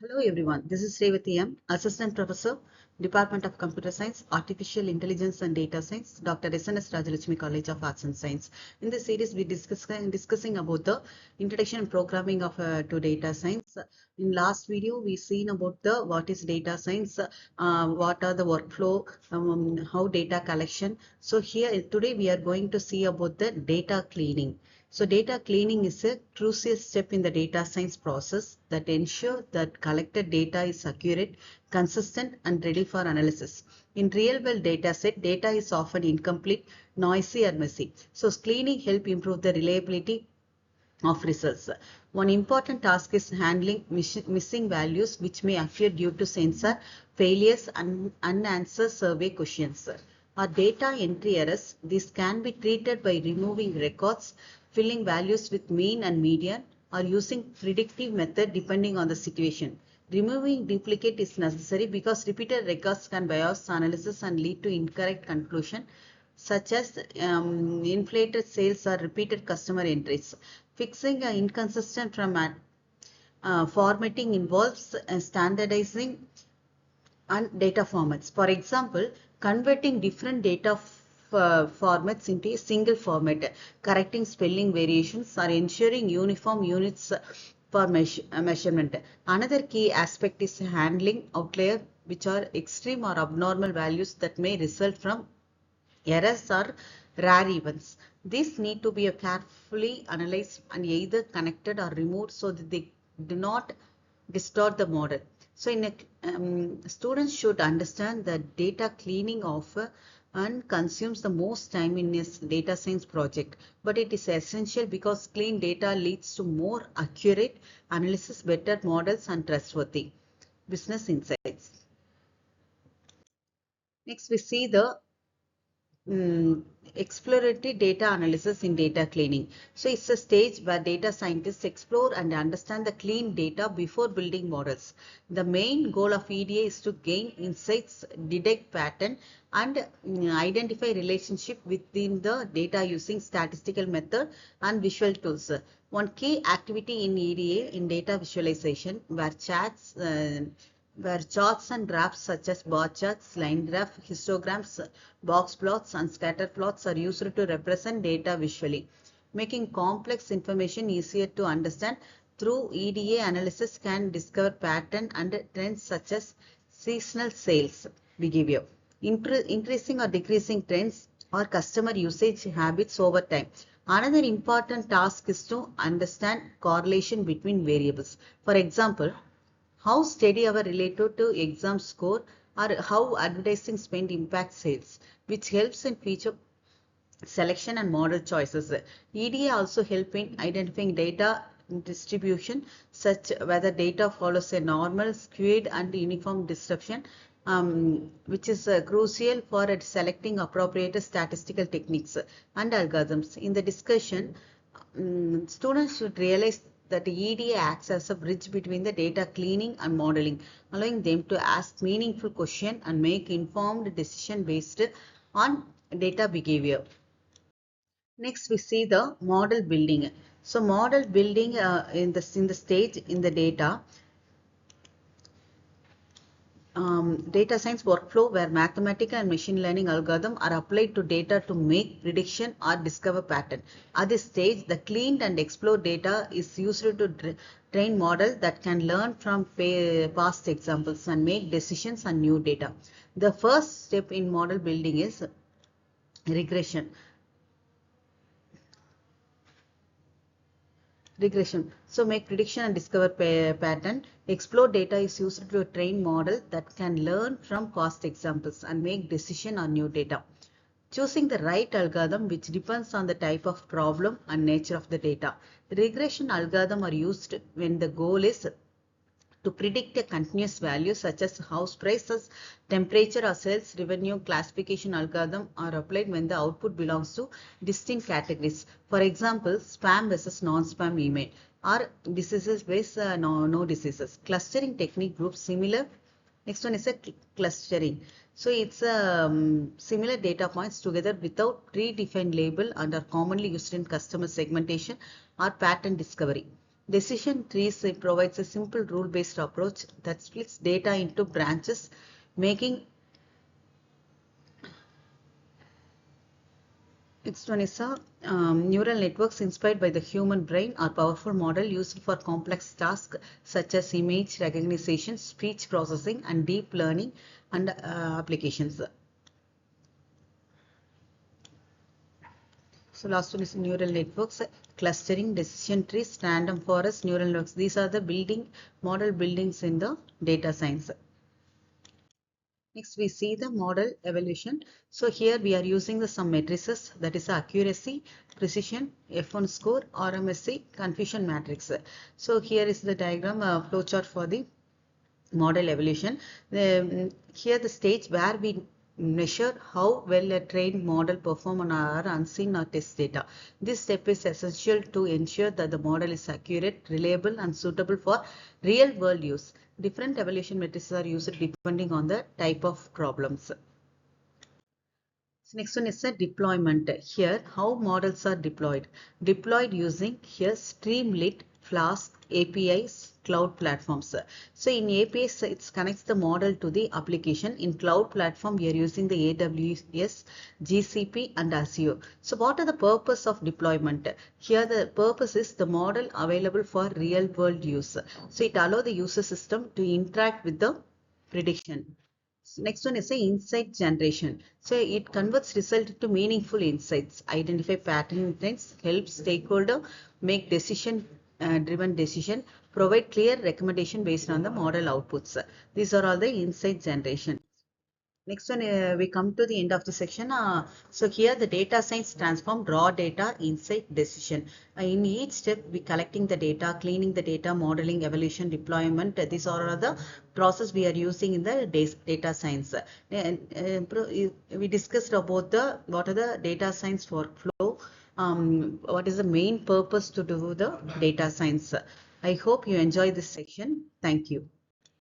Hello everyone, this is Revathi M, Assistant Professor, Department of Computer Science, Artificial Intelligence and Data Science, Dr. SNS Rajalakshmi College of Arts and Science. In this series, we discussing about the introduction and programming of to data science. In last video, we seen about the what is data science, what are the workflow, how data collection. So here today we are going to see about the data cleaning. So data cleaning is a crucial step in the data science process that ensures that collected data is accurate, consistent, and ready for analysis. In real-world data set, data is often incomplete, noisy, or messy. So cleaning helps improve the reliability of results. One important task is handling missing values which may appear due to sensor failures and unanswered survey questions. Or data entry errors, this can be treated by removing records, filling values with mean and median, or using predictive method depending on the situation. Removing duplicate is necessary because repeated records can bias analysis and lead to incorrect conclusion such as inflated sales or repeated customer entries. Fixing an inconsistent formatting involves standardizing and data formats. For example, converting different data formats into a single format, correcting spelling variations, or ensuring uniform units for measurement. Another key aspect is handling outlier, which are extreme or abnormal values that may result from errors or rare events. These need to be carefully analyzed and either connected or removed so that they do not distort the model. So, students should understand that data cleaning offer and consumes the most time in this data science project, but it is essential because clean data leads to more accurate analysis, better models, and trustworthy business insights. Next, we see the exploratory data analysis in data cleaning. So it's a stage where data scientists explore and understand the clean data before building models. The main goal of EDA is to gain insights, detect pattern, and identify relationship within the data using statistical method and visual tools. One key activity in EDA in data visualization where charts and graphs such as bar charts, line graph, histograms, box plots, and scatter plots are used to represent data visually, making complex information easier to understand. Through EDA, analysis can discover pattern and trends such as seasonal sales behavior, increasing or decreasing trends, or customer usage habits over time. Another important task is to understand correlation between variables. For example, how steady our relative to exam score or how advertising spend impacts sales, which helps in feature selection and model choices. EDA also help in identifying data distribution, such whether data follows a normal, skewed, and uniform distribution, which is crucial for selecting appropriate statistical techniques and algorithms. In the discussion, students should realize that EDA acts as a bridge between the data cleaning and modeling, allowing them to ask meaningful questions and make informed decisions based on data behavior. Next, we see the model building. So, model building in the stage in the data science workflow where mathematical and machine learning algorithms are applied to data to make prediction or discover pattern. At this stage, the cleaned and explored data is used to train models that can learn from past examples and make decisions on new data. The first step in model building is regression. So make prediction and discover pattern. Explore data is used to train model that can learn from past examples and make decision on new data. Choosing the right algorithm, which depends on the type of problem and nature of the data. Regression algorithm are used when the goal is to predict a continuous value such as house prices, temperature, or sales revenue. Classification algorithm are applied when the output belongs to distinct categories. For example, spam versus non-spam email, or diseases versus no diseases. Clustering technique groups similar. Next one is a clustering. So it's similar data points together without predefined label and are commonly used in customer segmentation or pattern discovery. Decision trees provides a simple rule-based approach that splits data into branches, making Next one is neural networks inspired by the human brain are powerful model used for complex tasks such as image recognition, speech processing, and deep learning and applications. So last one is neural networks, clustering, decision trees, random forest, neural networks. These are the model buildings in the data science. Next, we see the model evaluation. So here we are using some matrices, that is accuracy, precision, F1 score, RMSE, confusion matrix. So here is the diagram flowchart for the model evaluation. Here the stage where we measure how well a trained model perform on our unseen or test data. This step is essential to ensure that the model is accurate, reliable, and suitable for real world use. Different evaluation methods are used depending on the type of problems. So next one is a deployment. Here, how models are deployed. Deployed using here Streamlit, Flask, APIs, cloud platforms. So in APIs, it connects the model to the application. In cloud platform, we are using the AWS, GCP, and Azure. So what are the purpose of deployment? Here the purpose is the model available for real world use. So it allows the user system to interact with the prediction. Next one is a insight generation. So it converts result to meaningful insights, identify pattern trends, help stakeholder make driven decision, provide clear recommendation based on the model outputs. These are all the insight generation. Next one, we come to the end of the section. So here the data science transform raw data, insight, decision. In each step, we collecting the data, cleaning the data, modeling, evaluation, deployment. These are the process we are using in the data science. We discussed about what are the data science workflow. What is the main purpose to do the data science. I hope you enjoy this section. Thank you.